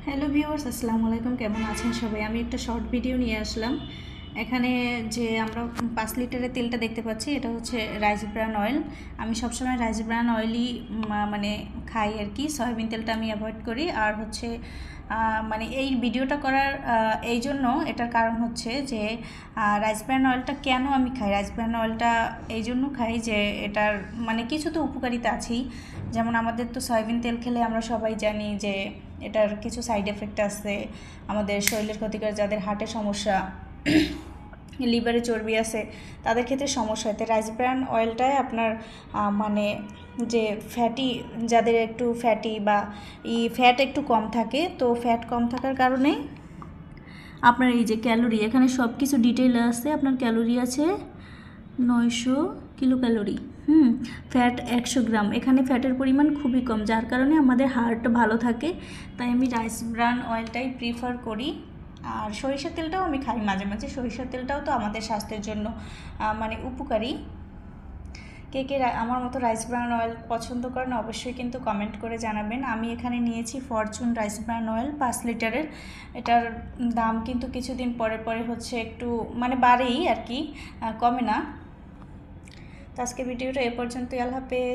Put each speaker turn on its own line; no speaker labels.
Hello viewers, আসসালামু আলাইকুম। কেমন আছেন সবাই? আমি একটা শর্ট ভিডিও নিয়ে আসলাম। এখানে যে আমরা 5 লিটারের তেলটা দেখতে পাচ্ছি, এটা হচ্ছে রাইস ব্রান অয়েল। আমি সবসময় রাইস ব্রান অয়েলই মানে খাই আর কি। সয়াবিন তেলটা আমি অ্যাভয়েড করি। আর হচ্ছে মানে এই ভিডিওটা করার এই জন্য, এটার কারণ হচ্ছে যে রাইস ব্রান অয়েলটা কেন আমি খাই। রাইস ব্রান অয়েলটা এই জন্য খাই যে এটার মানে কিছু তো উপকারিতা আছেই। যেমন আমাদের তো সয়াবিন তেল খেলে আমরা সবাই জানি যে এটার কিছু সাইড এফেক্ট আছে, আমাদের শরীরের ক্ষতিকর, যাদের হার্টের সমস্যা, লিভারে চর্বি আছে, তাদের ক্ষেত্রে সমস্যা হয়। তো রাইস ব্রান অয়েলটায় আপনার মানে যে ফ্যাটি, যাদের একটু ফ্যাটি বা ফ্যাট একটু কম থাকে, তো ফ্যাট কম থাকার কারণে আপনার এই যে ক্যালোরি, এখানে সব কিছু ডিটেইল আছে। আপনার ক্যালোরি আছে 900 কিলো ক্যালোরি। ফ্যাট 100 গ্রাম। এখানে ফ্যাটের পরিমাণ খুবই কম, যার কারণে আমাদের হার্ট ভালো থাকে। তাই আমি রাইস ব্রান অয়েলটাই প্রিফার করি। আর সরিষার তেলটাও আমি খাই মাঝে মাঝে। সরিষার তেলটাও তো আমাদের স্বাস্থ্যের জন্য মানে উপকারী। কে কে আমার মতো রাইস ব্রান অয়েল পছন্দ করেন অবশ্যই কিন্তু কমেন্ট করে জানাবেন। আমি এখানে নিয়েছি ফরচুন রাইস ব্রান অয়েল 5 লিটারের। এটার দাম কিন্তু কিছুদিন পরে পরে হচ্ছে একটু মানে বাড়েই আর কি, কমে না। তো আজকে ভিডিওটা এ পর্যন্তই। আল্লাহ হাফেজ।